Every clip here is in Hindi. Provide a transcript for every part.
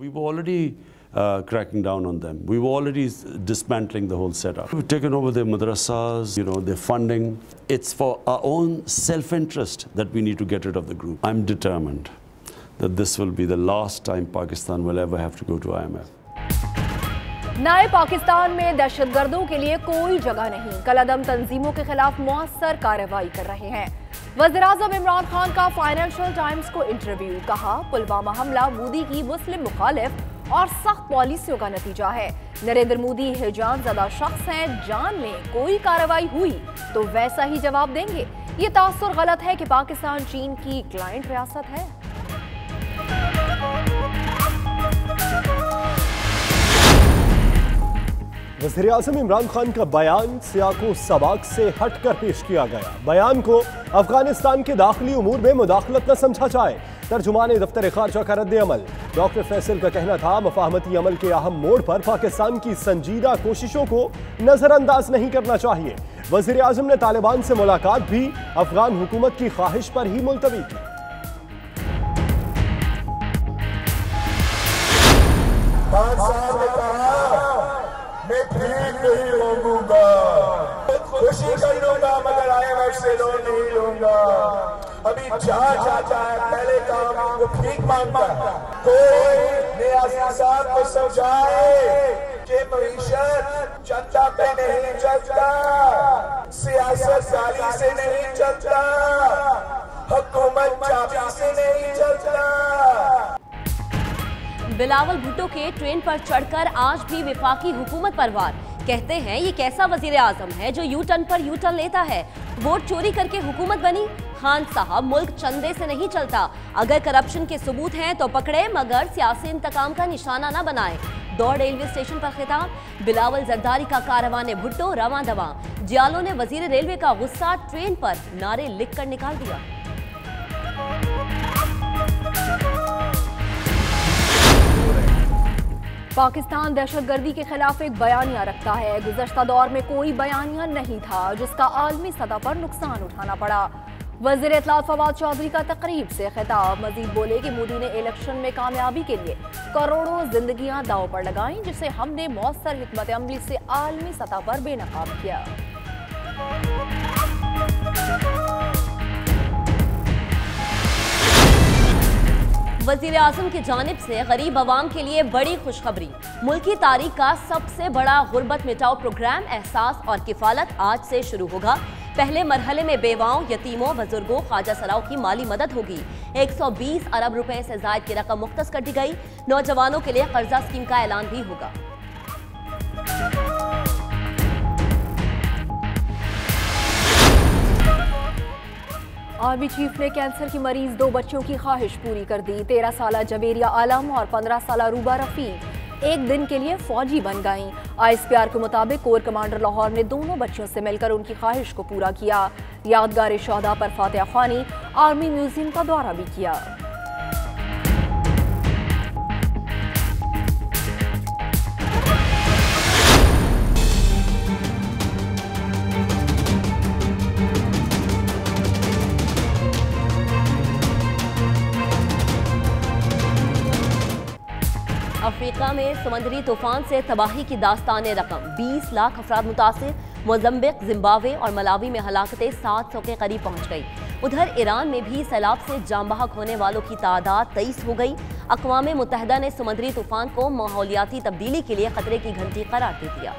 We were already cracking down on them. We were already dismantling the whole setup. We've taken over their madrasas, their funding. It's for our own self-interest that we need to get rid of the group. I'm determined that this will be the last time Pakistan will ever have to go to IMF. नए पाकिस्तान में दहशतगर्दों के लिए कोई जगह नहीं, कलअदम तंजीमों के खिलाफ मौसर कार्रवाई कर रहे हैं। वज़ीर-ए-आज़म इमरान खान का फाइनेंशियल टाइम्स को इंटरव्यू, कहा पुलवामा हमला मोदी की मुस्लिम मुखालिफ और सख्त पॉलिसियों का नतीजा है। नरेंद्र मोदी हिजान ज़दा शख्स हैं, जान में कोई कार्रवाई हुई तो वैसा ही जवाब देंगे। ये तासुर गलत है कि पाकिस्तान चीन की क्लाइंट रियासत है। वज़ीर-ए-आज़म इमरान खान का बयान सियाको सबाक से हटकर पेश किया गया। बयान को अफगानिस्तान के दाखिली उमूर में मुदाखलत न समझा जाए। तर्जुमान दफ्तर खारजा का रद्द अमल। डॉक्टर फैसल का कहना था, मफाहमती अमल के अहम मोड़ पर पाकिस्तान की संजीदा कोशिशों को नजरअंदाज नहीं करना चाहिए। वज़ीर-ए-आज़म ने तालिबान से मुलाकात भी अफगान हुकूमत की ख्वाहिश पर ही मुलतवी की। मैं ठीक नहीं होऊंगा, खुशी कर लूंगा मगर IMF से लोन नहीं लूंगा। अभी चार चाचा है, पहले काम वो ठीक मांगता है। कोई नियाज़ी साहब को समझाए कि मईशत जनता पे नहीं चलता, सियासत गाली से नहीं चलता, हुकूमत चाबी से नहीं चलता। बिलावल भुट्टो के ट्रेन पर चढ़कर आज भी विफाकी हुकूमत पर वार। कहते हैं ये कैसा वजीर आजम है जो यू टर्न पर यू टर्न लेता है। वोट चोरी करके हुकूमत बनी। खान साहब, मुल्क चंदे से नहीं चलता। अगर करप्शन के सबूत हैं तो पकड़े, मगर सियासी इंतकाम का निशाना न बनाए। दौड़ रेलवे स्टेशन पर खिताब। बिलावल जरदारी का कारवाने भुट्टो रवां दवा। जियालो ने वजीर रेलवे का गुस्सा ट्रेन पर नारे लिखकर निकाल दिया। पाकिस्तान दहशतगर्दी के खिलाफ एक बयानिया रखता है। गुज़श्ता दौर में कोई बयानिया नहीं था जिसका आलमी सतह पर नुकसान उठाना पड़ा। वज़ीर इत्तलात फवाद चौधरी का तकरीब से खिताब। मजीद बोले कि मोदी ने इलेक्शन में कामयाबी के लिए करोड़ों जिंदगियां दांव पर लगाईं, जिसे हमने मौसर हिकमत अमली से आलमी सतह पर बेनकाब किया। वज़ीर आज़म की जानिब से गरीब आवाम के लिए बड़ी खुशखबरी। मुल्की तारीख का सबसे बड़ा गुर्बत मिटाओ प्रोग्राम एहसास और किफालत आज से शुरू होगा। पहले मरहले में बेवाओं, यतीमों, बुजुर्गों, ख्वाजा सराओं की माली मदद होगी। 120 अरब रुपए से ज़ायद की रकम मुख्तस कर दी गई। नौजवानों के लिए कर्जा स्कीम का ऐलान भी होगा। आर्मी चीफ ने कैंसर की मरीज 2 बच्चों की ख्वाहिश पूरी कर दी। 13 साला जवेरिया आलम और 15 साला रूबा रफीक एक दिन के लिए फौजी बन गईं। ISPR के मुताबिक कोर कमांडर लाहौर ने दोनों बच्चों से मिलकर उनकी ख्वाहिश को पूरा किया। यादगार शहदा पर फातिहा खानी आर्मी म्यूजियम का दौरा भी किया। अफ्रीका में समुद्री तूफान से तबाही की दास्तान रकम। 20 लाख अफराद मुतासिर। मोजम्बिक, जिम्बाब्वे और मलावी में हलाकतें 700 के करीब पहुंच गई। उधर ईरान में भी सैलाब से जाम बहक होने वालों की तादाद 23 हो गई। अक़वाम मुत्तहिदा ने समुद्री तूफान को माहौलियाती तब्दीली के लिए खतरे की घंटी करार दे दिया।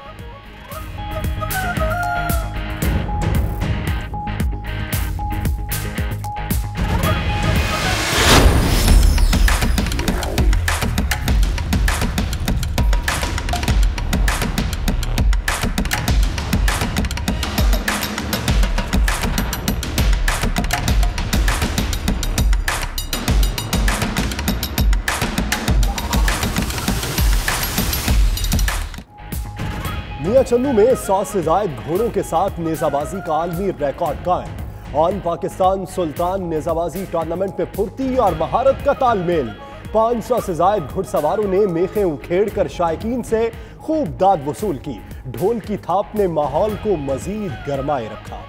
मियां चन्नू में 100 से ज्यादा घोड़ों के साथ नेजाबाजी का आलमी रिकॉर्ड कायम। ऑन पाकिस्तान सुल्तान नेजाबाजी टूर्नामेंट में फुर्ती और महारत का तालमेल। 500 से ज्यादा घुड़सवारों ने मेखें उखेड़ कर शायकीन से खूब दाद वसूल की। ढोल की थाप ने माहौल को मजीद गरमाए रखा।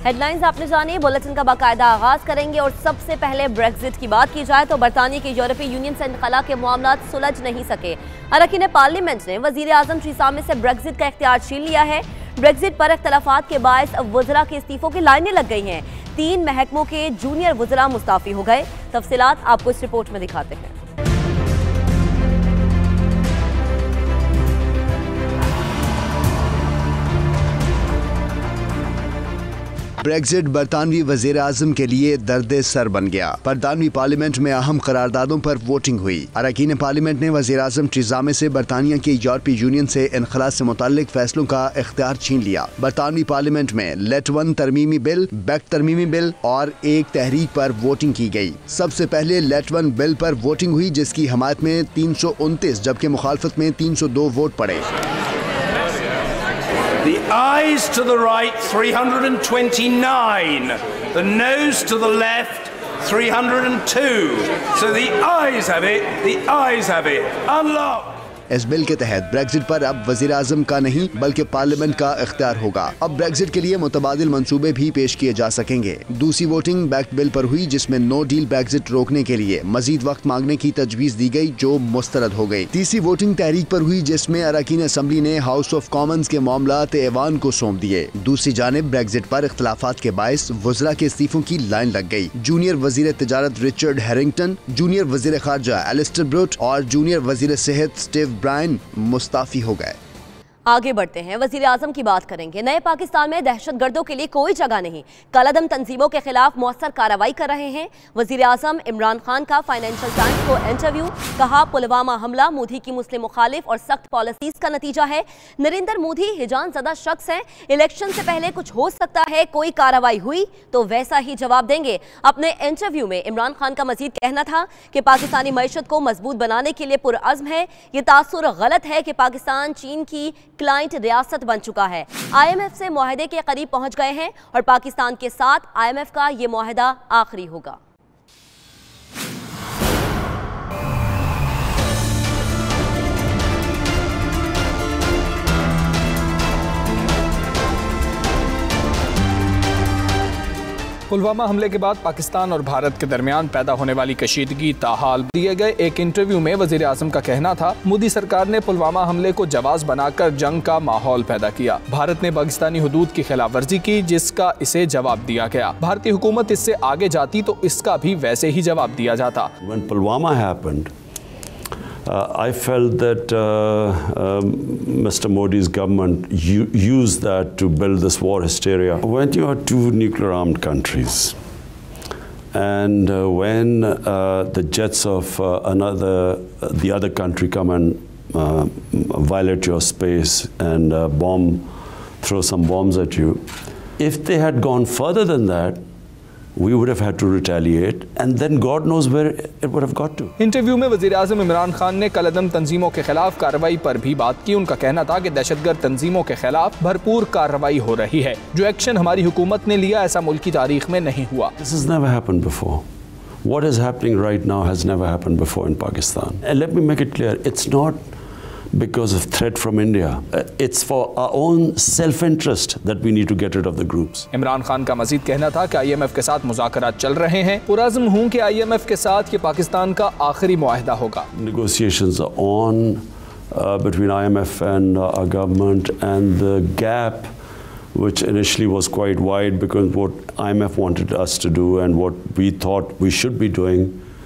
हेडलाइंस आपने जानी, बुलेटिन का बाकायदा आगाज करेंगे और सबसे पहले ब्रेक्जिट की बात की जाए तो बरतानिया के यूरोपीय यूनियन से इनखला के मामला सुलझ नहीं सके। अरकान पार्लियामेंट ने वजीर आजम थेरेसा मे से ब्रेक्जिट का इख्तियार छीन लिया है। ब्रेक्जिट पर इख्तलाफात के बायस वज़रा के इस्तीफों की लाइनें लग गई हैं। 3 महकमों के जूनियर वज़रा मुस्ताफी हो गए। तफसीलात आपको इस रिपोर्ट में दिखाते हैं। ब्रेक्जिट बरतानवी वजीर आजम के लिए दर्द सर बन गया। बरतानवी पार्लियामेंट में अहम करारदादों पर वोटिंग हुई। अरकान पार्लियामेंट ने वजीर आजम थेरेसा मे से बरतानिया के यूरोपीय यूनियन से इनखला से मुताल्लिक फैसलों का इख्तियार छीन लिया। बरतानवी पार्लियामेंट में लेट 1 तरमीमी बिल, बैक तरमीमी बिल और एक तहरीक पर वोटिंग की गई। सबसे पहले लेट 1 बिल पर वोटिंग हुई, जिसकी हमायत में 329 जबकि मुखालफत में 302 वोट पड़े। The ayes to the right, 329. The noes to the left, 302. So the ayes have it. The ayes have it. Unlock. इस बिल के तहत ब्रेक्जिट पर अब वजीर आजम का नहीं बल्कि पार्लियामेंट का इख्तियार होगा। अब ब्रेक्जिट के लिए मुतबादिल मंसूबे भी पेश किए जा सकेंगे। दूसरी वोटिंग बैक बिल पर हुई, जिसमें नो डील ब्रेक्जिट रोकने के लिए मजीद वक्त मांगने की तजवीज दी गई, जो मुस्तरद हो गई। तीसरी वोटिंग तहरीक पर हुई, जिसमें अरकान असम्बली ने हाउस ऑफ कॉमन्स के मामलात ऐवान को सौंप दिए। दूसरी जानिब ब्रेक्जिट पर इख्तलाफात के बायस वज़रा के इस्तीफों की लाइन लग गई। जूनियर वजीर तिजारत रिचर्ड हैरिंगटन, जूनियर वजीर खारजा एलिस्टर ब्रूट और जूनियर वजीर सेहत स्टीव ब्रायन मुस्ताफी हो गए। आगे बढ़ते हैं, वजीर आजम की बात करेंगे। नए पाकिस्तान में दहशतगर्दों के लिए कोई जगह नहीं, कलअदम तंजीमों के खिलाफ मौसर कार्रवाई कर रहे हैं। वजीर आजम इमरान खान का फाइनेंशियल टाइम्स को इंटरव्यू, कहा पुलवामा हमला मोदी की मुस्लिम मुखालिफ और सख्त पॉलिसीज का नतीजा है। नरेंद्र मोदी हिजान ज़दा शख्स हैं, इलेक्शन से पहले कुछ हो सकता है, कोई कार्रवाई हुई तो वैसा ही जवाब देंगे। अपने इंटरव्यू में इमरान खान का मजीद कहना था कि पाकिस्तानी मईशत को मजबूत बनाने के लिए पुरअज़्म है। ये तासुर गलत है कि पाकिस्तान चीन की क्लाइंट रियासत बन चुका है। IMF से मुआहदे के करीब पहुंच गए हैं और पाकिस्तान के साथ IMF का ये मुआहदा आखिरी होगा। पुलवामा हमले के बाद पाकिस्तान और भारत के दरमियान पैदा होने वाली कशीदगी ताहाल दिए गए एक इंटरव्यू में वजीर आजम का कहना था, मोदी सरकार ने पुलवामा हमले को जवाज बनाकर जंग का माहौल पैदा किया। भारत ने पाकिस्तानी हुदूद की खिलाफ वर्जी की, जिसका इसे जवाब दिया गया। भारतीय हुकूमत इससे आगे जाती तो इसका भी वैसे ही जवाब दिया जाता। When Pulwama happened, I felt that Mr. Modi's government used that to build this war hysteria. When you are two nuclear-armed countries, and when the jets of the other country come and violate your space and throw some bombs at you, if they had gone further than that, we would have had to retaliate, and then God knows where it would have got to. Interview में वज़ीर आज़म इमरान खान ने कलअदम तंजीमों के खिलाफ कार्रवाई पर भी बात की। उनका कहना था कि दहशतगर्द तंजीमों के खिलाफ भरपूर कार्रवाई हो रही है। जो एक्शन हमारी हुकूमत ने लिया, ऐसा मुल्क की तारीख में नहीं हुआ। This has never happened before. What is happening right now has never happened before in Pakistan. And let me make it clear, it's not because of threat from India. It's for our own self-interest that we need to get rid of the groups. Imran Khan का मजीद कहना था कि IMF के साथ मुज़ाकरात चल रहे हैं। पुरअज़्म हूँ कि IMF के साथ ये पाकिस्तान का आखिरी मुआहदा होगा। Negotiations are on between IMF and our government, and the gap, which initially was quite wide because what IMF wanted us to do and what we thought we should be doing,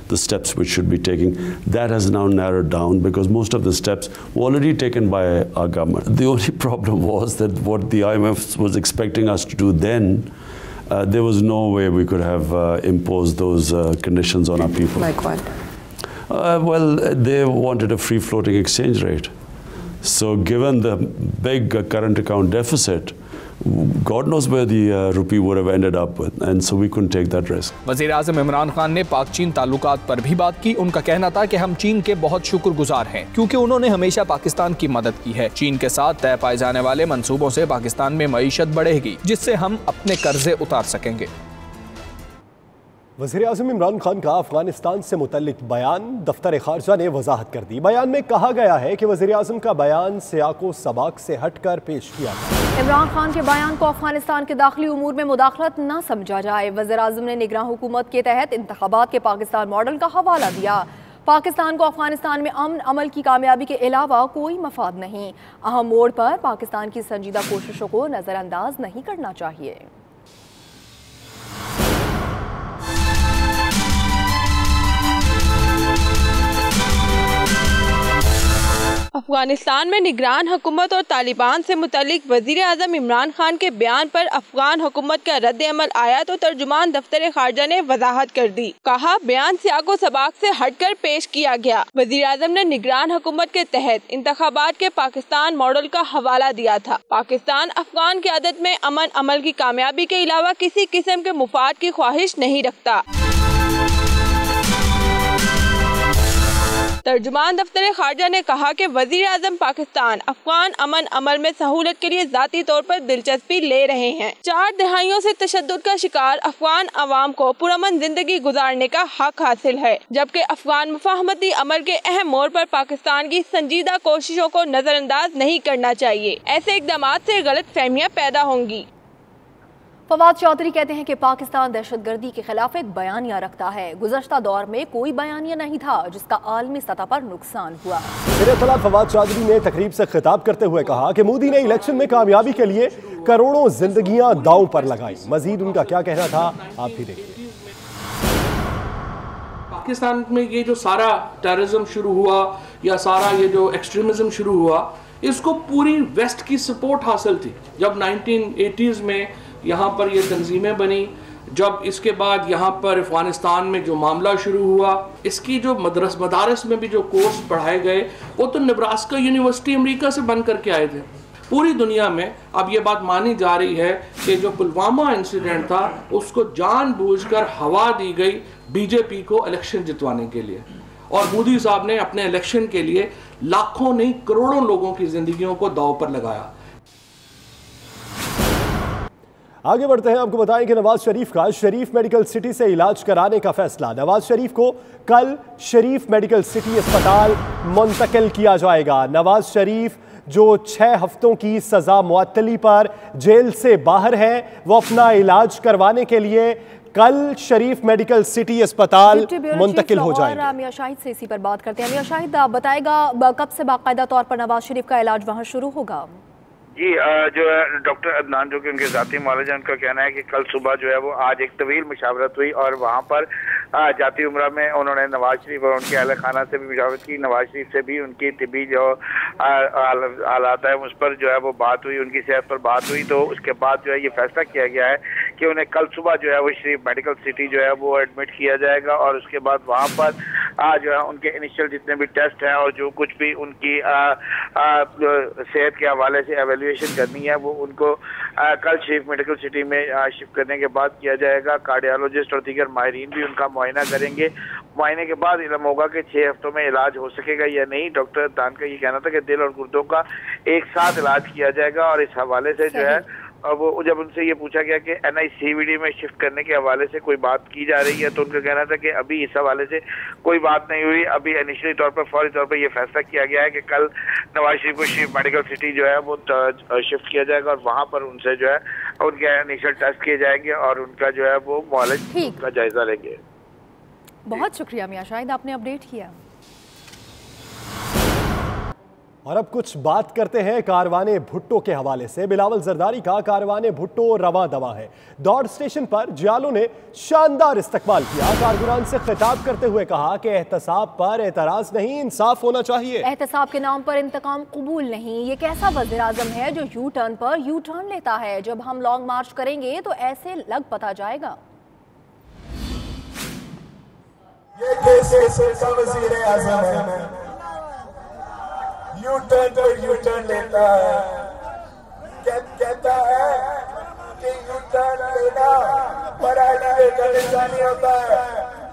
the steps which should be taking, that has now narrowed down because most of the steps were already taken by our government. The only problem was that what the IMF was expecting us to do then, there was no way we could have imposed those conditions on our people. Like what? Well, they wanted a free-floating exchange rate. So given the big current account deficit, God knows where the rupee would have ended up with, and so we couldn't take that risk. वज़ीर आज़म इमरान खान ने पाक चीन ताल्लुकात पर भी बात की। उनका कहना था कि हम चीन के बहुत शुक्रगुजार हैं, क्योंकि उन्होंने हमेशा पाकिस्तान की मदद की है। चीन के साथ तय पाए जाने वाले मंसूबों से पाकिस्तान में मईशत बढ़ेगी, जिससे हम अपने कर्जे उतार सकेंगे। वज़ीर-ए-आज़म इमरान खान का अफगानिस्तान से मुतल्लिक बयान दफ्तर खारजा ने वजाहत कर दी। बयान में कहा गया है कि वज़ीर-ए-आज़म का बयान सियाको सबाक से हटकर पेश किया गया। इमरान खान के बयान को अफगानिस्तान के दाखिली उमूर में मुदाखलत न समझा जाए। वज़ीर-ए-आज़म ने निगरान हुकूमत के तहत इंतखाबात के पाकिस्तान मॉडल का हवाला दिया। पाकिस्तान को अफगानिस्तान में अमन अमल की कामयाबी के अलावा कोई मफाद नहीं। अहम मोड़ पर पाकिस्तान की संजीदा कोशिशों को नज़रअंदाज नहीं करना चाहिए। अफगानिस्तान में निगरान हुकूमत और तालिबान से मुतल्लिक वज़ीर-ए-आज़म इमरान खान के बयान पर अफगान हुकूमत का रद्द अमल आया तो तर्जुमान दफ्तर खारजा ने वजाहत कर दी। कहा, बयान सियाको सबाक से हटकर पेश किया गया। वज़ीर-ए-आज़म ने निगरान हुकूमत के तहत इंतखाबात के पाकिस्तान मॉडल का हवाला दिया था। पाकिस्तान अफगान क़यादत में अमन अमल की कामयाबी के अलावा किसी किस्म के मुफाद की ख्वाहिश नहीं रखता। तर्जुमान दफ्तर खारजा ने कहा कि वज़ीर-ए-आज़म पाकिस्तान अफगान अमन अमल में सहूलत के लिए ज़ाती तौर पर दिलचस्पी ले रहे हैं। 4 दहाइयों से तशद्दुद का शिकार अफगान अवाम को पुरअमन जिंदगी गुजारने का हक हासिल है, जबकि अफगान मुफाहमती अमल के अहम मोड़ पर पाकिस्तान की संजीदा कोशिशों को नजरअंदाज नहीं करना चाहिए। ऐसे इक़दाम से गलत फहमियाँ पैदा होंगी। फवाद चौधरी कहते हैं कि पाकिस्तान दहशतगर्दी के खिलाफ एक बयानिया रखता है। गुज़श्ता दौर में कोई बयानिया नहीं था जिसका आलमी सतह पर नुकसान हुआ। वज़ीर फवाद चौधरी ने तकरीब से खिताब करते हुए कहा कि मोदी ने इलेक्शन में कामयाबी के लिए करोड़ों जिंदगियां दांव पर लगाई। मजीद उनका क्या कहना था, आप भी देखिए। पाकिस्तान में ये जो सारा टेररिज्म शुरू हुआ या सारा ये जो एक्सट्रीमिज्म शुरू हुआ, इसको पूरी वेस्ट की सपोर्ट हासिल थी। जब 1980s में यहाँ पर ये तंजीमें बनी, जब इसके बाद यहाँ पर अफगानिस्तान में जो मामला शुरू हुआ, इसकी जो मदारस में भी जो कोर्स पढ़ाए गए वो तो नेब्रास्का यूनिवर्सिटी अमेरिका से बन करके आए थे। पूरी दुनिया में अब ये बात मानी जा रही है कि जो पुलवामा इंसिडेंट था उसको जानबूझकर हवा दी गई बीजेपी को इलेक्शन जितवाने के लिए, और मोदी साहब ने अपने इलेक्शन के लिए लाखों नहीं करोड़ों लोगों की जिंदगियों को दांव पर लगाया। आगे बढ़ते हैं, आपको बताएं कि नवाज शरीफ का शरीफ मेडिकल सिटी से इलाज कराने का फैसला। नवाज शरीफ को कल शरीफ मेडिकल सिटी अस्पताल मुंतकिल किया जाएगा। नवाज शरीफ जो 6 हफ्तों की सजा मुअत्तली पर जेल से बाहर है, वो अपना इलाज करवाने के लिए कल शरीफ मेडिकल सिटी अस्पताल मुंतकिल हो जाएगा। मियां शाहिद से इसी पर बात करते हैं। मियां शाहिद, बताएगा कब से बाकायदा तौर पर नवाज शरीफ का इलाज वहां शुरू होगा? जी, जो है डॉक्टर अदनान, जो कि उनके जाती मौलवी हैं, उनका कहना है कि कल सुबह जो है वो आज एक तवील मुशावरत हुई और वहाँ पर जाती उम्रा में उन्होंने नवाज शरीफ और उनके अहल खाना से भी मुशावरत की। नवाज शरीफ से भी उनकी तिबी जो हालात है उस पर जो है वो बात हुई, उनकी सेहत पर बात हुई। तो उसके बाद जो है ये फैसला किया गया है कि उन्हें कल सुबह जो है वो शरीफ मेडिकल सिटी जो है वो एडमिट किया जाएगा, और उसके बाद वहाँ पर जो है उनके इनिशियल जितने भी टेस्ट हैं और जो कुछ भी उनकी सेहत के हवाले से एवेल्युएशन करनी है वो उनको कल शरीफ मेडिकल सिटी में शिफ्ट करने के बाद किया जाएगा। कार्डियोलॉजिस्ट और दीगर माहिरीन भी उनका मुआयना करेंगे। मुआयने के बाद इल्म होगा कि 6 हफ्तों में इलाज हो सकेगा या नहीं। डॉक्टर दान का ये कहना था कि दिल और गुर्दों का एक साथ इलाज किया जाएगा, और इस हवाले से जो है वो जब उनसे ये पूछा गया कि NICVD में शिफ्ट करने के हवाले से कोई बात की जा रही है, तो उनका कहना था कि अभी इस हवाले से कोई बात नहीं हुई। अभी इनिशियली तौर पर फौरी तौर पर यह फैसला किया गया है कि कल नवाज शरीफ को शरीफ मेडिकल सिटी जो है वो शिफ्ट किया जाएगा, और वहाँ पर उनसे जो है उनके इनिशियल टेस्ट किए जाएंगे और उनका जो है वो मौलज का जायजा लेंगे। बहुत शुक्रिया मियां शाहिद, आपने अपडेट किया। और अब कुछ बात करते हैं कारवाने भुट्टो के हवाले से। बिलावल जरदारी का कारवाने भुट्टो रवां दवा है। दौड़ स्टेशन पर जियालों ने शानदार इस्तकबाल किया। कारकुनान से खिताब करते हुए कहा कि एहतसाब पर एतराज नहीं, इंसाफ होना चाहिए। एहतसाब के नाम पर इंतकाम कबूल नहीं। ये कैसा वज़ीर आज़म है जो यू टर्न पर यू टर्न लेता है? जब हम लॉन्ग मार्च करेंगे तो ऐसे लग पता जाएगा। ये कैसा वज़ीर आज़म है, यू टर्न पर यू टर्न लेता है। कहता है कि यू टर्न लेना बड़ा नहीं होता है।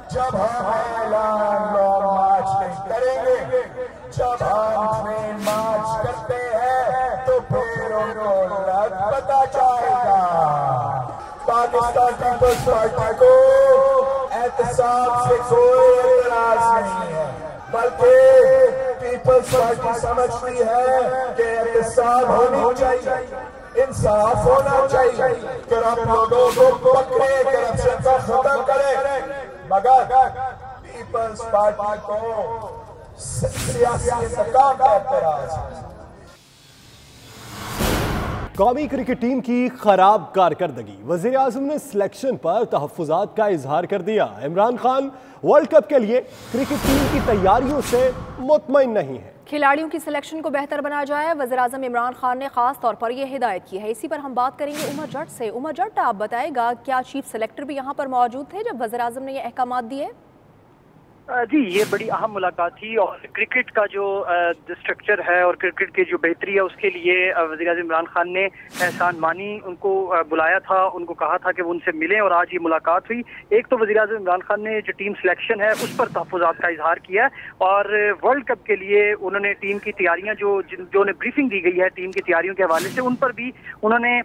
जब हम ऐलान लॉन्ग मार्च नहीं करेंगे, जब हम ट्रेन मार्च करते हैं तो फिर उनको लग पता जाएगा। पाकिस्तान पीपल्स पार्टी को आपसे कोई एतराज नहीं है, बल्कि पीपल्स पार्टी समझती है कि एहतसाब होनी चाहिए, इंसाफ होना चाहिए, करप्ट लोगों को पकड़े, करप्शन को खत्म करे। मगर पीपल्स पार्टी को सियासी इंतकाम का एतराज है। कौमी क्रिकेट टीम की खराब कारकर्दगी, वज़ीर आज़म ने सिलेक्शन पर तहफ़्फ़ुज़ात का इजहार कर दिया। इमरान खान वर्ल्ड कप के लिए क्रिकेट टीम की तैयारियों से मुतमईन नहीं है। खिलाड़ियों की सिलेक्शन को बेहतर बनाया जाए, वज़ीर आज़म इमरान खान ने खास तौर पर यह हिदायत की है। इसी पर हम बात करेंगे उमर जट से। उमर जट, आप बताएगा क्या चीफ सेलेक्टर भी यहाँ पर मौजूद थे जब वज़ीर आज़म ने ये अहकामात दिए? जी, ये बड़ी अहम मुलाकात थी और क्रिकेट का जो स्ट्रक्चर है और क्रिकेट की जो बेहतरी है उसके लिए वज़ीर आज़म इमरान खान ने एहसान मानी उनको बुलाया था, उनको कहा था कि वो उनसे मिलें और आज ये मुलाकात हुई। एक तो वज़ीर आज़म इमरान खान ने जो टीम सिलेक्शन है उस पर तहफ़्फ़ुज़ात का इजहार किया और वर्ल्ड कप के लिए उन्होंने टीम की तैयारियाँ जो ब्रीफिंग दी गई है टीम की तैयारियों के हवाले से, उन पर भी उन्होंने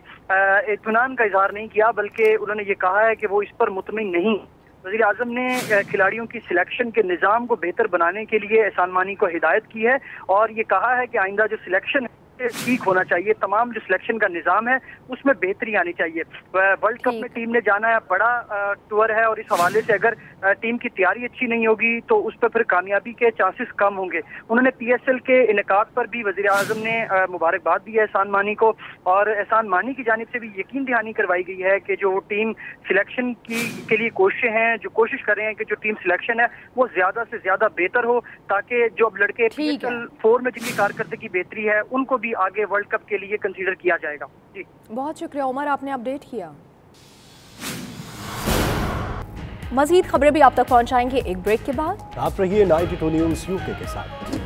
इत्मीनान का इजहार नहीं किया, बल्कि उन्होंने ये कहा है कि वो इस पर मुतमईन नहीं। वज़ीर आज़म ने खिलाड़ियों की सिलेक्शन के निज़ाम को बेहतर बनाने के लिए एहसान मानी को हिदायत की है और ये कहा है कि आइंदा जो सिलेक्शन ठीक होना चाहिए, तमाम जो सिलेक्शन का निज़ाम है उसमें बेहतरी आनी चाहिए। वर्ल्ड कप में टीम ने जाना है, बड़ा टूर है और इस हवाले से अगर टीम की तैयारी अच्छी नहीं होगी तो उस पर फिर कामयाबी के चांसेस कम होंगे। उन्होंने PSL के इनेकाद पर भी वज़ीर आज़म ने मुबारकबाद दी है एहसान मानी को और एहसान मानी की जानिब से भी यकीन दहानी करवाई गई है कि जो टीम सिलेक्शन के लिए कोशिशें हैं, जो कोशिश कर रहे हैं कि जो टीम सिलेक्शन है वो ज़्यादा से ज़्यादा बेहतर हो, ताकि जो अब लड़के PSL 4 में जिनकी कारकर्दगी बेहतरी है उनको भी आगे वर्ल्ड कप के लिए कंसीडर किया जाएगा। जी, बहुत शुक्रिया उमर, आपने अपडेट किया। मजीद खबरें भी आप तक पहुंचाएंगे एक ब्रेक के बाद। आप रहिए 92 न्यूज़ UK के साथ।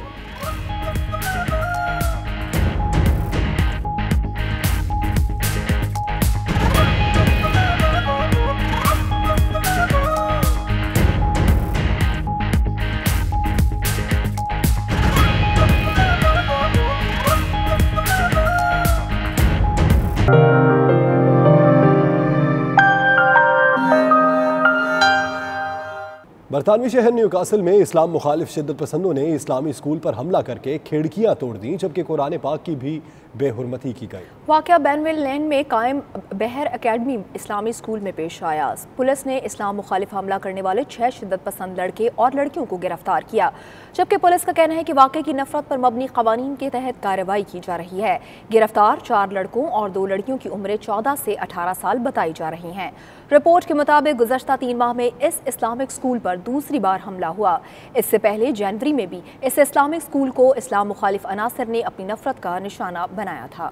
बरतानवी शहर न्यूकासल में इस्लाम मुखालिफ शिद्दत पसंदों ने इस्लामी स्कूल पर हमला करके खिड़कियां तोड़ दी, जबकि कुरान पाक की भी बेहुरमती की गई। वाक़या बैनविल लेन में कायम बहर अकेडमी इस्लामी स्कूल में पेश आया। पुलिस ने इस्लाम मुखालिफ हमला करने वाले 6 शिद्दत पसंद लड़के और लड़कियों को गिरफ्तार किया, जबकि पुलिस का कहना है कि वाक़े की नफरत पर मबनी कवानीन के तहत कार्रवाई की जा रही है। गिरफ्तार 4 लड़कों और 2 लड़कियों की उम्रें 14 से 18 साल बताई जा रही हैं। रिपोर्ट के मुताबिक गुज़श्ता 3 माह में इस इस्लामिक स्कूल पर दूसरी बार हमला हुआ। इससे पहले जनवरी में भी इस इस्लामिक स्कूल को इस्लाम मुखालिफ अनासर ने अपनी नफरत का निशाना बनाया था।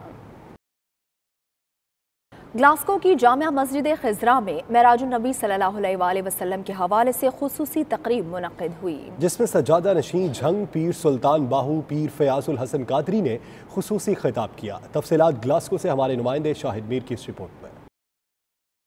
ग्लासगो की जामिया मस्जिद खिज़रा में मेराजुन नबी सल्लल्लाहु अलैहि वसल्लम के हवाले से खुसूसी तकरीब मुनक़्क़िद हुई, जिसमें सज्जादा नशीं झंग पीर सुल्तान बाहू पीर फयाजुल हसन कादरी ने खुसूसी खिताब किया। तफसीलात ग्लासगो से हमारे नुमाइंदे शाहिद मीर की इस रिपोर्ट में।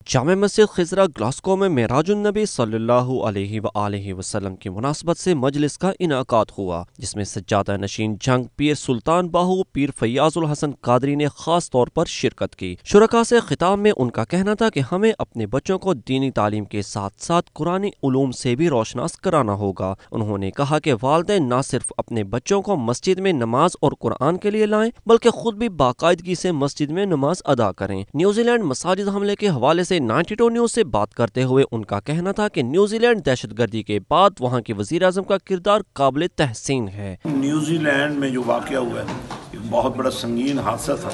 जामे मस्जिद खिज़रा ग्लासगो में मेराजुन नबी सल्लल्लाहु अलैहि वसल्लम की मुनासबत से मजलिस का इनाकात हुआ, जिसमें सज्जादा नशीन जंग पीर सुल्तान बाहू पीर फयाजुल हसन कादरी ने खास तौर पर शिरकत की। शुरका से खिताब में उनका कहना था कि हमें अपने बच्चों को दीनी तालीम के साथ साथ कुरानी उलूम से भी रोशनास कराना होगा। उन्होंने कहा कि वालिदैन न सिर्फ अपने बच्चों को मस्जिद में नमाज और कुरान के लिए लाएं, बल्कि खुद भी बाकायदगी से मस्जिद में नमाज अदा करें। न्यूजीलैंड मसाजिद हमले के हवाले से 92 न्यूज़ से बात करते हुए उनका कहना था कि न्यूजीलैंड दहशतगर्दी के बाद वहाँ के वज़ीर आज़म का किरदार काबिल तहसीन है। न्यूजीलैंड में जो वाक़या हुआ है एक बहुत बड़ा संगीन हादसा था,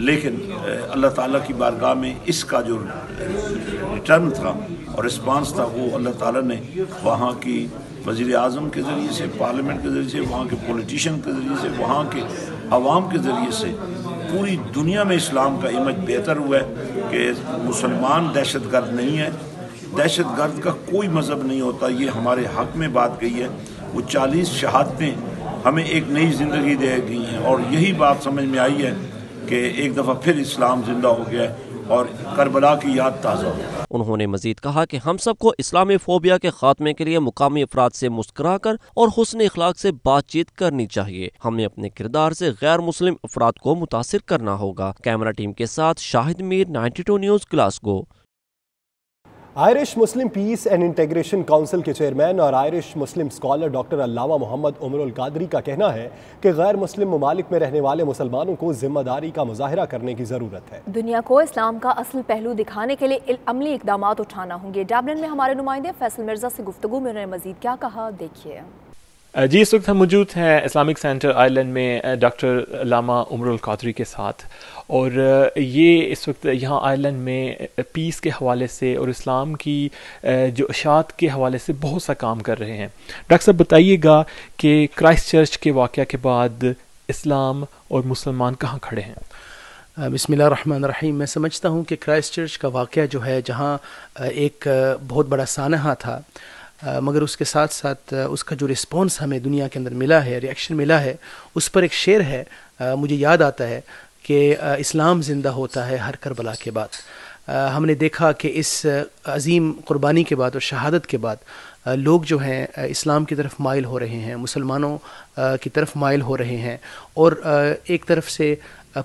लेकिन अल्लाह ताला की बारगाह में इसका जो रिटर्न था और रिस्पांस था वो अल्लाह ताला ने वहाँ की वज़ीर आज़म के ज़रिए से, पार्लियामेंट के ज़रिए से, वहाँ के पॉलिटिशियन के ज़रिए से, वहाँ के अवाम के ज़रिए से पूरी दुनिया में इस्लाम का इमेज बेहतर हुआ है कि मुसलमान दहशतगर्द नहीं है, दहशतगर्द का कोई मज़हब नहीं होता। ये हमारे हक़ में बात गई है। वो 40 शहादतें हमें एक नई ज़िंदगी दे गई हैं और यही बात समझ में आई है कि एक दफ़ा फिर इस्लाम जिंदा हो गया है और करबला की याद ताज़ा हो। उन्होंने मजीद कहा कि हम सबको इस्लामी फोबिया के खात्मे के लिए मुकामी अफराद से मुस्कुरा कर और हुस्न इखलाक से बातचीत करनी चाहिए। हमें अपने किरदार से गैर मुस्लिम अफराद को मुतासिर करना होगा। कैमरा टीम के साथ Shahid Mir, 92 news, Glasgow. Irish Muslim peace and integration council के चेयरमैन और Irish Muslim scholar doctor Allama Mohammad Umarul Qadri का कहना है कि गैर मुस्लिम ममालिक में रहने वाले मुसलमानों को जिम्मेदारी का मुजाहरा करने की ज़रूरत है। दुनिया को इस्लाम का असल पहलू दिखाने के लिए अमली इकदाम उठाना होंगे। डबलिन में हमारे नुमाइंदे फैसल मिर्जा से गुफ्तगू में उन्होंने मजीद क्या कहा, देखिए। जी, इस वक्त हम मौजूद हैं इस्लामिक सेंटर आयरलैंड में डॉक्टर अल्लामा उमरुल कादरी के साथ, और ये इस वक्त यहाँ आयरलैंड में पीस के हवाले से और इस्लाम की जो अशात के हवाले से बहुत सा काम कर रहे हैं। डॉक्टर साहब, बताइएगा कि क्राइस्ट चर्च के वाक़या के बाद इस्लाम और मुसलमान कहाँ खड़े हैं? बिस्मिल्लाहिर्रहमानिर्रहीम। मैं समझता हूँ कि क्राइस्ट चर्च का वाक़या जो है, जहाँ एक बहुत बड़ा सानहा था, मगर उसके साथ साथ उसका जो रिस्पॉन्स हमें दुनिया के अंदर मिला है, रिएक्शन मिला है, उस पर एक शेर है, मुझे याद आता है कि इस्लाम ज़िंदा होता है हर करबला के बाद। हमने देखा कि इस अज़ीम कुर्बानी के बाद और शहादत के बाद लोग जो हैं इस्लाम की तरफ माइल हो रहे हैं, मुसलमानों की तरफ माइल हो रहे हैं, और एक तरफ से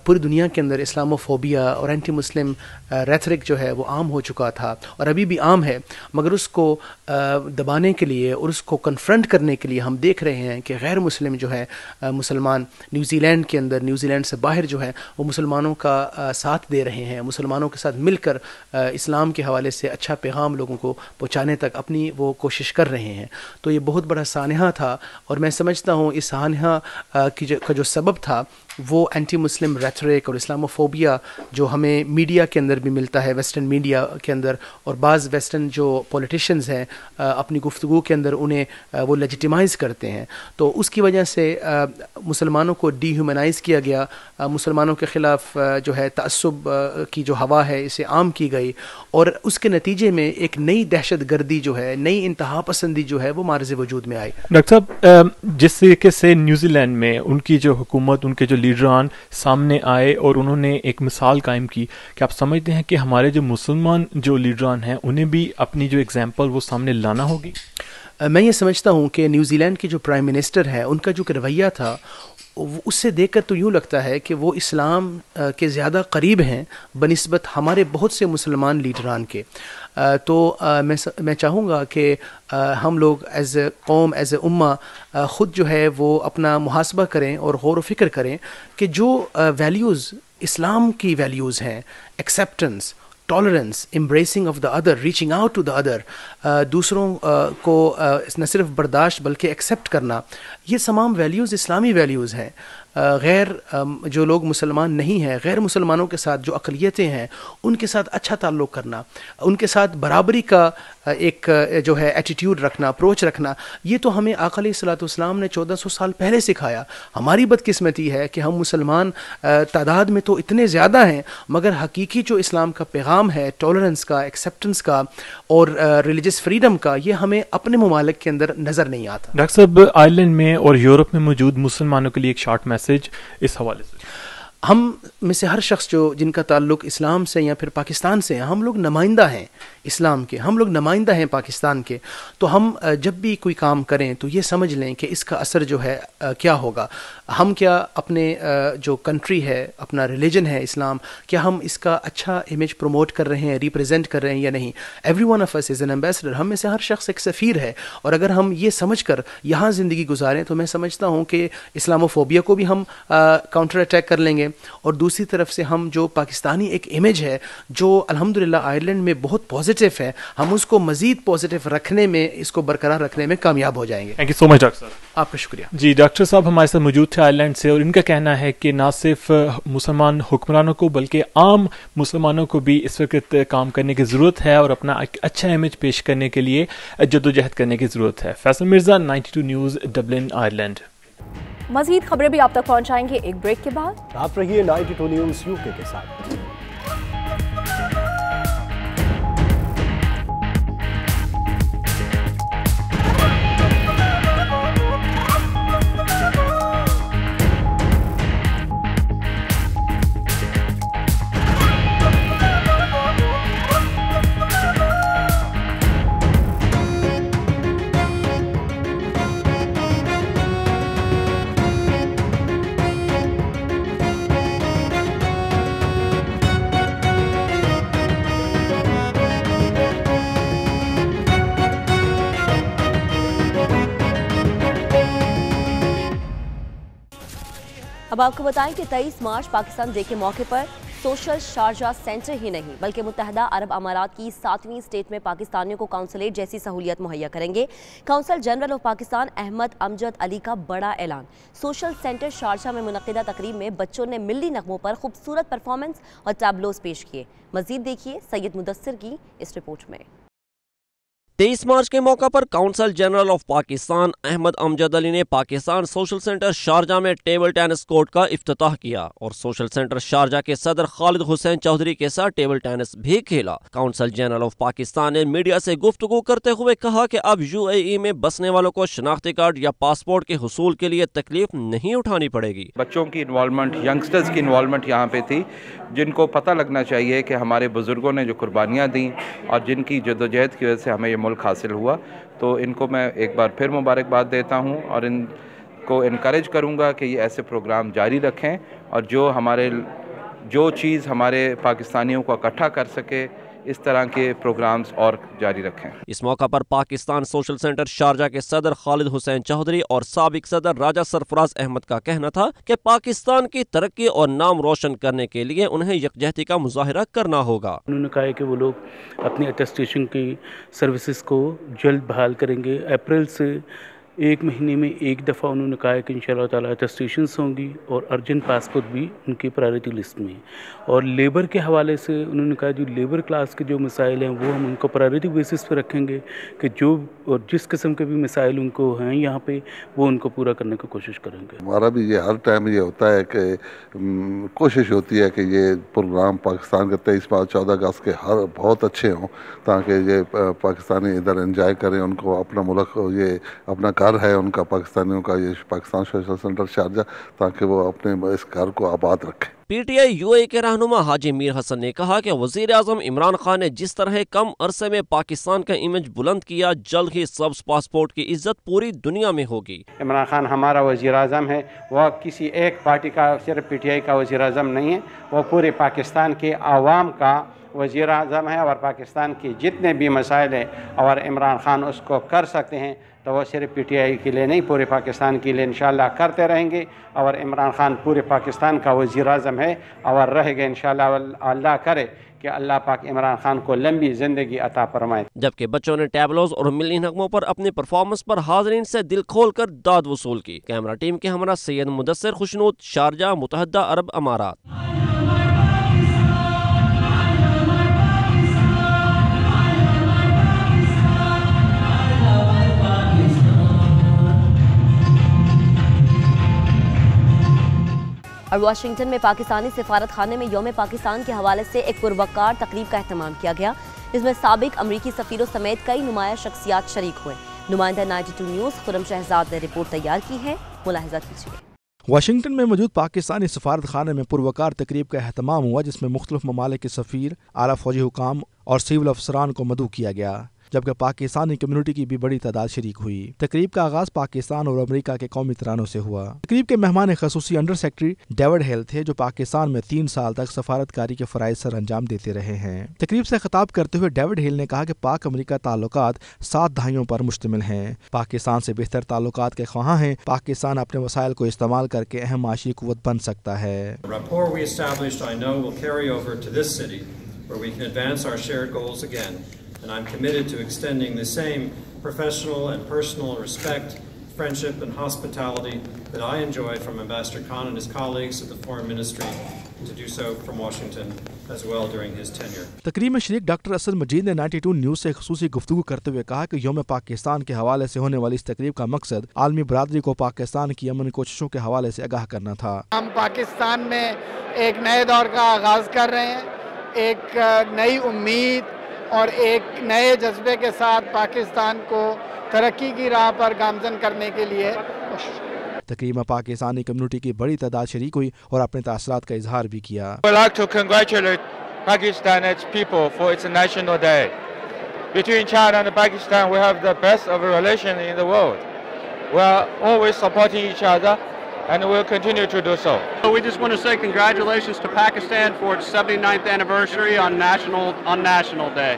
पूरी दुनिया के अंदर इस्लामोफोबिया और एंटी मुस्लिम रेथरिक जो है वो आम हो चुका था और अभी भी आम है, मगर उसको दबाने के लिए और उसको कन्फ्रंट करने के लिए हम देख रहे हैं कि गैर मुस्लिम जो है मुसलमान न्यूजीलैंड के अंदर, न्यूजीलैंड से बाहर जो है वो मुसलमानों का साथ दे रहे हैं, मुसलमानों के साथ मिलकर इस्लाम के हवाले से अच्छा पैगाम लोगों को पहुँचाने तक अपनी वो कोशिश कर रहे हैं। तो ये बहुत बड़ा सानहा था, और मैं समझता हूँ इस सानहा का जो सबब था वो एंटी मुस्लिम रेथरिक और इस्लामोफोबिया जो हमें मीडिया के अंदर भी मिलता है, वेस्टर्न मीडिया के अंदर, और बाज़ वेस्टर्न जो पॉलिटिशियंस हैं अपनी गुफ्तगू के अंदर उन्हें वो लेजिटिमाइज़ करते हैं। तो उसकी वजह से मुसलमानों को डीह्यूमनाइज़ किया गया, मुसलमानों के ख़िलाफ़ जो है तअस्सुब की जो हवा है इसे आम की गई, और उसके नतीजे में एक नई दहशत गर्दी जो है, नई इंतहा पसंदी जो है वो मार्ज़ वजूद में आई। डॉक्टर साहब, जिस तरीके से न्यूजीलैंड में उनकी जो हुकूमत, उनके जो लीडरान सामने आए और उन्होंने एक मिसाल कायम की, कि आप समझते हैं कि हमारे जो मुसलमान जो लीडरान हैं उन्हें भी अपनी जो एग्जाम्पल वो सामने लाना होगी? मैं ये समझता हूँ कि न्यूजीलैंड के जो प्राइम मिनिस्टर है उनका जो रवैया था उससे देखकर तो यूँ लगता है कि वो इस्लाम के ज़्यादा करीब हैं बनिस्बत हमारे बहुत से मुसलमान लीडरान के। तो मैं चाहूँगा कि हम लोग एज़ ए कौम, एज़ ए उम्मा ख़ुद जो है वो अपना मुहासबा करें और गौर व फिक्र करें कि जो वैल्यूज़ इस्लाम की वैल्यूज़ हैं, acceptance, tolerance, embracing of the other, reaching out to the other, दूसरों को न सिर्फ बर्दाश्त बल्कि एक्सेप्ट करना, ये तमाम वैल्यूज़ इस्लामी वैल्यूज़ हैं। गैर जो लोग मुसलमान नहीं हैं, गैर मुसलमानों के साथ जो अक़लियतें हैं उनके साथ अच्छा ताल्लुक़ करना, उनके साथ बराबरी का एक जो है एटीट्यूड रखना, अप्रोच रखना, ये तो हमें आका अलैहिस्सलाम ने 1400 साल पहले सिखाया। हमारी बदकिस्मती है कि हम मुसलमान तादाद में तो इतने ज़्यादा हैं, मगर हकीकी जो इस्लाम का पैगाम है, टॉलरेंस का, एक्सेप्टेंस का और रिलीजियस फ्रीडम का, ये हमें अपने ममालिक के अंदर नज़र नहीं आता। डॉक्टर साहब, आयरलैंड में और यूरोप में मौजूद मुसलमानों के लिए एक शॉर्ट मैसेज इस हवाले से। हम में से हर शख्स जिनका ताल्लुक़ इस्लाम से या फिर पाकिस्तान से है, हम लोग नुमाइंदा हैं इस्लाम के, हम लोग नुमाइंदा हैं पाकिस्तान के। तो हम जब भी कोई काम करें तो ये समझ लें कि इसका असर जो है क्या होगा। हम क्या अपने जो कंट्री है, अपना रिलीजन है इस्लाम, क्या हम इसका अच्छा इमेज प्रमोट कर रहे हैं, रिप्रेजेंट कर रहे हैं या नहीं। Every one of us is an ambassador. हम में से हर शख्स एक सफ़ीर है, और अगर हम ये समझ कर यहाँ ज़िंदगी गुजारें तो मैं समझता हूँ कि इस्लामोफोबिया को भी हम काउंटर अटैक कर लेंगे, और दूसरी तरफ से हम जो पाकिस्तानी एक इमेज है जो अल्हम्दुलिल्लाह आयरलैंड में बहुत पॉजिटिव है, हम उसको मज़ीद पॉजिटिव रखने में, इसको बरकरार रखने में कामयाब हो जाएंगे। Thank you so much doctor साहब। आपका शुक्रिया। जी, डॉक्टर साहब हमारे साथ मौजूद थे आयरलैंड से, और इनका कहना है कि ना सिर्फ मुसलमान हुक्मरानों को बल्कि आम मुसलमानों को भी इस वक्त काम करने की ज़रूरत है और अपना अच्छा इमेज पेश करने के लिए जद्दोजहद करने की ज़रूरत है। Faisal Mirza, 92 news, Dublin, Ireland. मज़ीद खबरें भी आप तक पहुंचाएंगे एक ब्रेक के बाद। आप रहिए 92 न्यूज़ यूके के साथ। अब आपको बताएं कि 23 मार्च पाकिस्तान डे के मौके पर सोशल शारजा सेंटर ही नहीं बल्कि मुत्तहदा अरब अमारात की 7वीं स्टेट में पाकिस्तानियों को काउंसलेट जैसी सहूलियत मुहैया करेंगे। Consul general of Pakistan Ahmad Amjad Ali का बड़ा ऐलान। सोशल सेंटर शारजा में मुनक़िदा तकरीब में बच्चों ने मिल्ली नगमों पर खूबसूरत परफॉर्मेंस और टैबलोज पेश किए। मजीद देखिए सैयद मुदस्सिर की इस रिपोर्ट में। 23 मार्च के मौका पर consul general of Pakistan Ahmad Amjad Ali ने पाकिस्तान सोशल सेंटर शारजा में टेबल टेनिस कोर्ट का इफ्तिताह किया और सोशल सेंटर शारजा के सदर खालिद हुसैन चौधरी के साथ टेबल टेनिस भी खेला। काउंसल जनरल ऑफ पाकिस्तान ने मीडिया से गुफ्तगू करते हुए कहा कि अब UAE में बसने वालों को शनाख्ती कार्ड या पासपोर्ट के हुसूल के लिए तकलीफ नहीं उठानी पड़ेगी। बच्चों की इन्वॉल्वमेंट, यंगस्टर्स की इन्वॉल्वमेंट यहाँ पे थी, जिनको पता लगना चाहिए कि हमारे बुजुर्गों ने जो कुर्बानियाँ दी और जिनकी जद्दोजहद की वजह से हमें ये मुल्क हासिल हुआ, तो इनको मैं एक बार फिर मुबारकबाद देता हूँ और इनको इनकरेज करूँगा कि ये ऐसे प्रोग्राम जारी रखें और जो चीज़ हमारे पाकिस्तानियों को इकट्ठा कर सके इस तरह के प्रोग्राम्स और जारी रखें। इस मौका पर पाकिस्तान सोशल सेंटर शारजा के सदर खालिद हुसैन चौधरी और साबिक सदर राजा सरफराज अहमद का कहना था कि पाकिस्तान की तरक्की और नाम रोशन करने के लिए उन्हें यकजहती का मुजाहिरा करना होगा। उन्होंने कहा है कि वो लोग अपनी अटेस्टेशन की सर्विसेज को जल्द बहाल करेंगे। अप्रैल से 1 महीने में एक दफ़ा उन्होंने कहा है कि इंशाअल्लाह ताला अटेस्टेशंस होंगी और अर्जेंट पासपोर्ट भी उनकी प्रायोरिटी लिस्ट में। और लेबर के हवाले से उन्होंने कहा जो लेबर क्लास के जो मसाइल हैं वो हम उनको प्रायोरिटी बेसिस पे रखेंगे कि जो और जिस किस्म के भी मसाइल उनको हैं यहाँ पे वो उनको पूरा करने की कोशिश करेंगे। हमारा भी ये हर टाइम ये होता है कि कोशिश होती है कि ये प्रोग्राम पाकिस्तान के 23 मार्च 14 अगस्त के हर बहुत अच्छे हों ताकि ये पाकिस्तानी इधर एंजॉय करें, उनको अपना मुल्क ये अपना घर है उनका पाकिस्तानियों का, ये पाकिस्तान सोशल सेंटर शारजा, ताकि वो अपने इस घर को आबाद रखें। PTI UAE के रहनुमा हाजी मीर हसन ने कहा कि वज़ीर आज़म इमरान खान ने जिस तरह कम अरसे में पाकिस्तान का इमेज बुलंद किया, जल्द ही सब्ज पासपोर्ट की इज्जत पूरी दुनिया में होगी। इमरान खान हमारा वज़ीर आज़म है, वह किसी एक पार्टी का सिर्फ PTI का वज़ीर आज़म नहीं है, वो पूरे पाकिस्तान के आवाम का वज़ीर आज़म है और पाकिस्तान के जितने भी मसाइल हैं और इमरान खान उसको कर सकते हैं तो वो सिर्फ PTI के लिए नहीं पूरे पाकिस्तान के लिए इंशाल्लाह करते रहेंगे और इमरान खान पूरे पाकिस्तान का वज़ीर आज़म है और रहेगा इंशाल्लाह। अल्लाह करे कि अल्लाह पाक इमरान खान को लंबी ज़िंदगी अता फरमाए। जबकि बच्चों ने टैबलोज और मिली नगमों पर अपने परफॉर्मेंस पर हाज़रीन से दिल खोल कर दाद वसूल की। कैमरा टीम के हमरा सैयद मुदस्सिर, खुशनूद, शारजा, मुत्तहदा अरब अमारात। और वाशिंगटन में पाकिस्तानी सिफारत खाने में यौम पाकिस्तान के हवाले से एक पुरवकार तकरीब का एहतमाम किया गया, जिसमें साबिक अमरीकी सफीरों समेत कई नुमाया शख्सियात शरीक हुए। नुमाइंदा 92 न्यूज़ खुरम शहजाद ने रिपोर्ट तैयार की है, मुलाहिजा कीजिए। वाशिंगटन में मौजूद पाकिस्तानी सफारत खाने में पुरवकार तकरीब का एहतमाम हुआ, जिसमें मुख्तलिफ ममालिक के सफ़ीर, आला फौजी हुकाम और सिविल अफसरान को मदऊ किया गया, जबकि पाकिस्तानी कम्युनिटी की भी बड़ी तादाद शरीक हुई। तकरीब का आगाज पाकिस्तान और अमेरिका के कौमी तरानों से हुआ। तकरीब के मेहमान खसूसी अंडर सेक्रेटरी डेविड हिल थे, जो पाकिस्तान में 3 साल तक सफारतकारी के फ़राइज़ सर अंजाम देते रहे हैं। तकरीब से खिताब करते हुए डेविड हिल ने कहा कि पाक अमेरिका ताल्लुकात 7 दहाइयों पर मुश्तमिल हैं। पाकिस्तान से बेहतर ताल्लुकात के ख्वाहां हैं। पाकिस्तान अपने वसाइल को इस्तेमाल करके अहम माशी कुव्वत बन सकता है। And I'm committed to extending the same professional and personal respect, friendship and hospitality that I enjoyed from Ambassador Khan and his colleagues at the Foreign Ministry to do so from Washington as well during his tenure. तकरीब में शरीक डॉक्टर असद मजीद ने 92 न्यूज़ से खुसूसी गुफ्तगू करते हुए कहा कि यौम पाकिस्तान के हवाले से होने वाली इस तकरीब का मकसद आलमी बरादरी को पाकिस्तान की अमन कोशिशों के हवाले से आगाह करना था। हम पाकिस्तान में एक नए दौर का आगाज़ कर रहे हैं, एक नई उम्मीद और एक नए जज्बे के साथ पाकिस्तान को तरक्की की राह पर गामजन करने के लिए। तकरीब में पाकिस्तानी कम्युनिटी की बड़ी तादाद शरीक हुई और अपने तासरात का इजहार भी किया। I'd like to congratulate Pakistan and its people for its National Day. Between China and Pakistan, we have the best of relation in the world. We are always supporting each other, and we'll continue to do so. We just want to say congratulations to Pakistan for its 79th anniversary on National Day.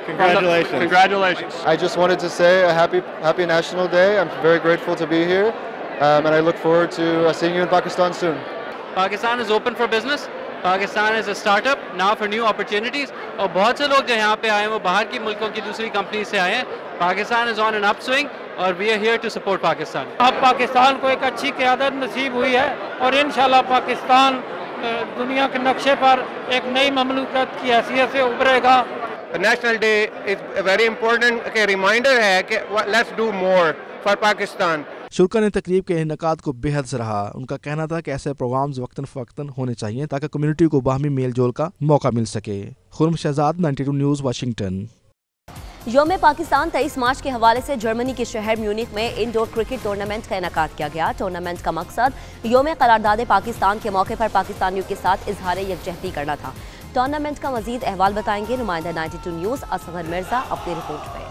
Congratulations. Congratulations. I just wanted to say a happy National Day. I'm very grateful to be here, and I look forward to seeing you in Pakistan soon. Pakistan is open for business, Pakistan is a startup now for new opportunities. और बहुत से लोग जो यहाँ पे आए हैं वो बाहर की मुल्कों की दूसरी कंपनी से आए हैं। Pakistan is on an upswing और we are here to support Pakistan. अब पाकिस्तान को एक अच्छी क़यादत नसीब हुई है और इंशाल्लाह पाकिस्तान दुनिया के नक्शे पर एक नई ममलकत की हैसियत से उभरेगा। National day is very important के रिमाइंडर है कि let's do more for Pakistan. शुरा ने तकरीब के इनेकाद को बेहद सराहा। उनका कहना था कि ऐसे प्रोग्राम्स वक्तन फ़वक्तन होने चाहिए ताकि कम्युनिटी को बाहमी मेल जोल का मौका मिल सके। Khurram Shahzad, 92 news, Washington. यौम पाकिस्तान 23 मार्च के हवाले से जर्मनी के शहर म्यूनिख में इंडोर क्रिकेट टूर्नामेंट का इनेकाद किया गया। टूर्नामेंट का मकसद यौम करारदाद पाकिस्तान के मौके पर पाकिस्तानियों के साथ इजहार यकजहती करना था। टूर्नामेंट का मजीद अहवाल बताएंगे नुमाइंदा 92 न्यूज़ असगर मिर्जा अपनी रिपोर्ट में।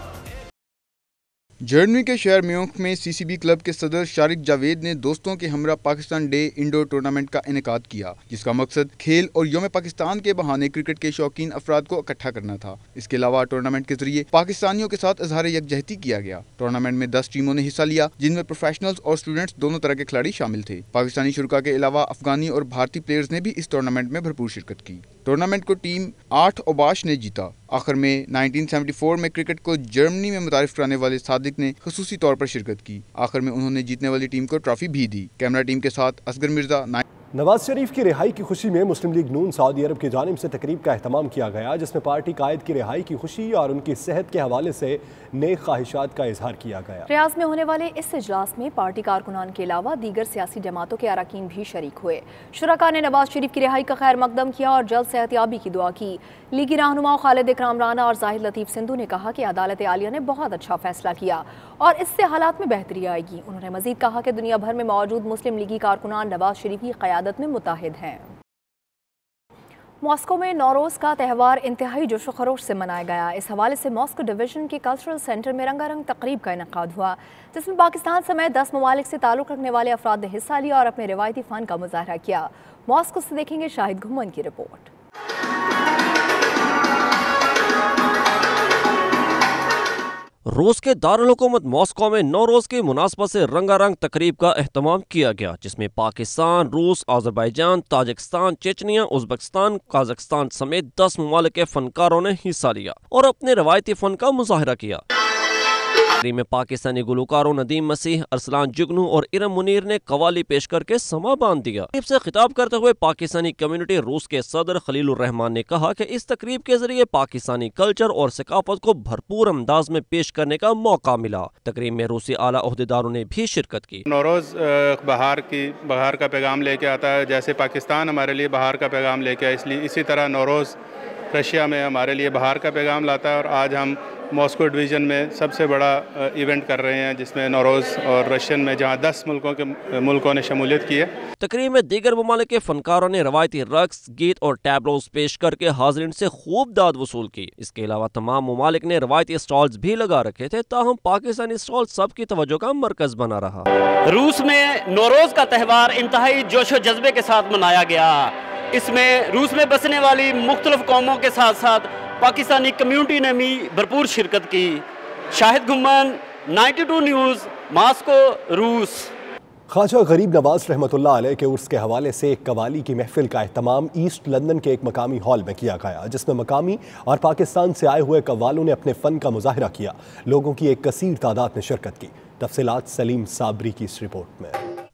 जर्मनी के शहर म्यूनिख में सीसीबी क्लब के सदर शारिक जावेद ने दोस्तों के हमरा पाकिस्तान डे इंडोर टूर्नामेंट का इनेकाद किया, जिसका मकसद खेल और यौम पाकिस्तान के बहाने क्रिकेट के शौकीन अफराद को इकट्ठा करना था। इसके अलावा टूर्नामेंट के जरिए पाकिस्तानियों के साथ इजहार यकजहती किया गया। टूर्नामेंट में 10 टीमों ने हिस्सा लिया, जिनमें प्रोफेशनल्स और स्टूडेंट्स दोनों तरह के खिलाड़ी शामिल थे। पाकिस्तानी शुरा के अलावा अफगानी और भारतीय प्लेयर्स ने भी इस टूर्नामेंट में भरपूर शिरकत की। टूर्नामेंट को टीम 8 ओबाश ने जीता। आखिर में 1974 में क्रिकेट को जर्मनी में मुतारिफ कराने वाले सादिक ने खुसूसी तौर पर शिरकत की। आखिर में उन्होंने जीतने वाली टीम को ट्रॉफी भी दी। कैमरा टीम के साथ असगर मिर्जा। नवाज शरीफ की रिहाई की खुशी में मुस्लिम लीग नून सऊदी अरब की जानिब से तकरीब का एहतमाम किया गया, जिसमें पार्टी कायद की रिहाई की खुशी और उनकी सेहत के हवाले से नेक ख्वाहिशात का इजहार किया गया। रियाज में होने वाले इस इजलास में पार्टी कारकुनान के अलावा दीगर सियासी जमातों के अरकान भी शरीक हुए। शुरका ने नवाज शरीफ की रिहाई का खैर मकदम किया और जल्द सेहतियाबी की दुआ की। लीगी रहनुमा खालिद इकराम राना और जाहिद लतीफ़ सिंधु ने कहा कि अदालत आलिया ने बहुत अच्छा फैसला किया और इससे हालात में बेहतरी आएगी। उन्होंने मजीद कहा कि दुनिया भर में मौजूद मुस्लिम लीगी कारकुनान नवाज शरीफ की क़यादत में मुताहिद हैं। मॉस्को में नौरोज़ का त्यौहार इंतहाई जोशो खरोश से मनाया गया। इस हवाले से मॉस्को डिवीज़न के कल्चरल सेंटर में रंगारंग तकरीब का इनेकाद हुआ, जिसमें पाकिस्तान समेत 10 ममालिक से ताल्लुक़ रखने वाले अफराद ने हिस्सा लिया और अपने रिवायती फ़न का मुजाहरा किया। मॉस्को से देखेंगे शाहिद घुमन की रिपोर्ट। रूस के दारुल हुकूमत मॉस्को में नौरोज की मुनासबत से रंगारंग तकरीब का एहतमाम किया गया, जिसमें पाकिस्तान, रूस, आज़रबाईजान, ताजिकिस्तान, चेचनिया, उज़्बेकिस्तान, काज़ाकिस्तान समेत 10 ममालिक के फनकारों ने हिस्सा लिया और अपने रवायती फन का मुजाहरा किया। में पाकिस्तानी गुलकारों नदीम मसीह, अरसलान जुगनू और इरम मुनीर ने कवाली पेश करके समा बांध दिया। से खिताब करते हुए पाकिस्तानी कम्युनिटी रूस के सदर खलीलुर रहमान ने कहा कि इस तकरीब के जरिए पाकिस्तानी कल्चर और सकाफत को भरपूर अंदाज में पेश करने का मौका मिला। तकरीब में रूसी आला ओहदेदारों ने भी शिरकत की। नौरोज़ बहार का पैगाम लेके आता है, जैसे पाकिस्तान हमारे लिए बहार का पैगाम लेके आया, इसलिए इसी तरह नौरोज़ रशिया में हमारे लिए बहार का पैगाम लाता है। और आज हम मॉस्को डिवीज़न में सबसे बड़ा इवेंट कर रहे हैं, जिसमें नौरोज़ और रशियन में जहां 10 मुल्कों ने शमूलियत की है। तकरीब में दीगर ममालिक के फनकारों ने रवायती रक्स, गीत और टैबलोज पेश करके हाज़रीन से खूब दाद वसूल की। इसके अलावा तमाम ममालिक ने रवायती स्टॉल्स भी लगा रखे थे, ताहम पाकिस्तानी स्टॉल सबकी तवज्जो का मरकज बना रहा। रूस में नौरोज़ का त्यौहार इंतहाई जोशो जज्बे के साथ मनाया गया। इसमें रूस में बसने वाली मुख्तलिफ कौमों के साथ साथ पाकिस्तानी कम्युनिटी ने भी भरपूर शिरकत की। शाहिद घुमन, 92 न्यूज़, मॉस्को, रूस। ख्वाजा गरीब नवाज रहमतुल्लाह अलैह के उर्स के हवाले से एक कवाली की महफिल का एहतमाम ईस्ट लंदन के एक मकामी हॉल में किया गया, जिसमें मकामी और पाकिस्तान से आए हुए कव्वालों ने अपने फ़न का मुजाहरा किया। लोगों की एक कसीर तादाद ने शिरकत की। तफसीलात सलीम साबरी की इस रिपोर्ट में।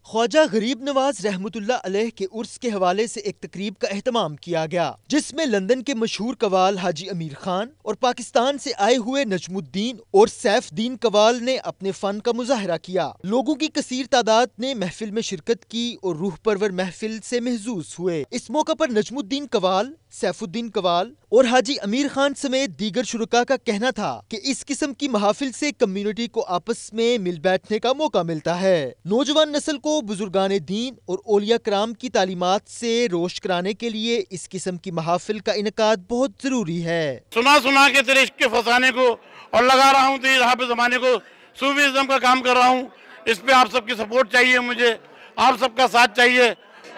ख्वाजा गरीब नवाज रहमतुल्लाह अलैह के उर्स के हवाले से एक तकरीब का एहतमाम किया गया, जिसमें लंदन के मशहूर कवाल हाजी अमीर खान और पाकिस्तान से आए हुए नजमुद्दीन और सैफुद्दीन कवाल ने अपने फन का मुजाहरा किया। लोगों की कसीर तादाद ने महफिल में शिरकत की और रूह परवर महफिल से महजूज हुए। इस मौका पर नजमुद्दीन कवाल, सैफुद्दीन कवाल और हाजी अमीर खान समेत दीगर शुरका का कहना था कि इस किस्म की महफिल से कम्युनिटी को आपस में मिल बैठने का मौका मिलता है। नौजवान नस्ल को बुजुर्गाने दीन और औलिया कराम की तालीमात से रोश कराने के लिए इस किस्म की महफिल का इनकाद बहुत जरूरी है। सुना के तेरे इश्क के फसाने को और लगा रहा हूँ तेरे राह पे ज़माने को, सूफीज़्म का काम कर रहा हूँ। इस पे आप सबकी सपोर्ट चाहिए, मुझे आप सबका साथ चाहिए।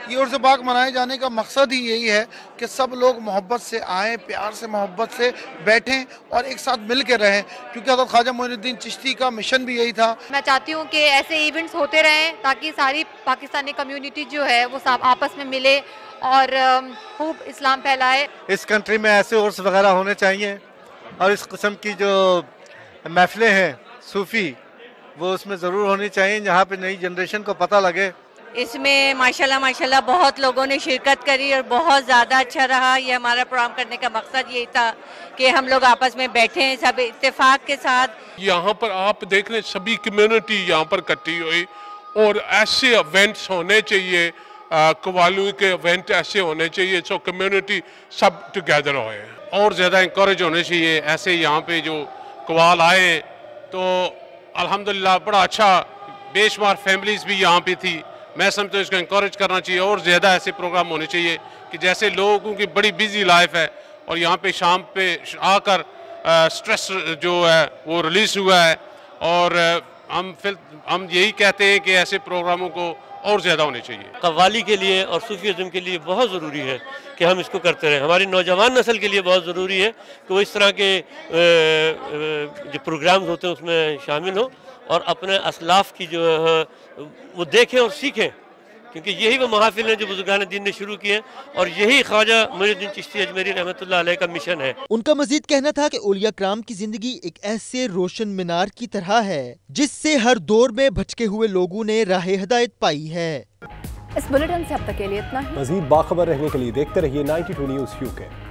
ये उर्स पाक मनाए जाने का मकसद ही यही है कि सब लोग मोहब्बत से आएँ, प्यार से मोहब्बत से बैठें और एक साथ मिल के रहें, क्योंकि हज़रत ख्वाजा मोइनुद्दीन चिश्ती का मिशन भी यही था। मैं चाहती हूँ कि ऐसे इवेंट्स होते रहें ताकि सारी पाकिस्तानी कम्युनिटी जो है वो सब आपस में मिले और खूब इस्लाम फैलाए। इस कंट्री में ऐसे उर्स वगैरह होने चाहिए और इस किस्म की जो महफिलें हैं सूफ़ी, वो उसमें ज़रूर होनी चाहिए जहाँ पे नई जनरेशन को पता लगे। इसमें माशाल्लाह बहुत लोगों ने शिरकत करी और बहुत ज़्यादा अच्छा रहा। ये हमारा प्रोग्राम करने का मकसद यही था कि हम लोग आपस में बैठें सब इत्तेफाक के साथ। यहाँ पर आप देख रहे हैं सभी कम्युनिटी यहाँ पर इकट्ठी हुई और ऐसे इवेंट्स होने चाहिए, कव्वाली के इवेंट ऐसे होने चाहिए सो कम्युनिटी सब टुगेदर होए और ज़्यादा इंकरेज होने चाहिए। ऐसे यहाँ पे जो कव्वाल आए तो अल्हम्दुलिल्लाह बड़ा अच्छा, बेशुमार फैमिलीज भी यहाँ पे थी। मैं समझता हूँ इसको इंकरेज करना चाहिए और ज़्यादा ऐसे प्रोग्राम होने चाहिए कि जैसे लोगों की बड़ी बिजी लाइफ है और यहाँ पे शाम पे आकर स्ट्रेस जो है वो रिलीज़ हुआ है और हम यही कहते हैं कि ऐसे प्रोग्रामों को और ज़्यादा होने चाहिए। कव्वाली के लिए और सूफीज़्म के लिए बहुत ज़रूरी है कि हम इसको करते रहें। हमारी नौजवान नस्ल के लिए बहुत ज़रूरी है कि वो इस तरह के जो प्रोग्राम्स होते हैं उसमें शामिल हों और अपने असलाफ की जो है वो देखें और सीखें, क्योंकि यही वो महफिल हैं जो बुजुर्गान दीन ने शुरू किए और यही ख्वाजा मोइनुद्दीन चिश्ती अजमेरी रहमतुल्लाह अलैह का मिशन है। उनका मजीद कहना था कि औलिया कराम की जिंदगी एक ऐसे रोशन मीनार की तरह है जिससे हर दौर में भटके हुए लोगों ने राह हिदायत पाई है। इस बुलेटिन से अब तक के लिए इतना ही। मजीद बाखबर रहने के लिए देखते रहिए 92 न्यूज़ UK।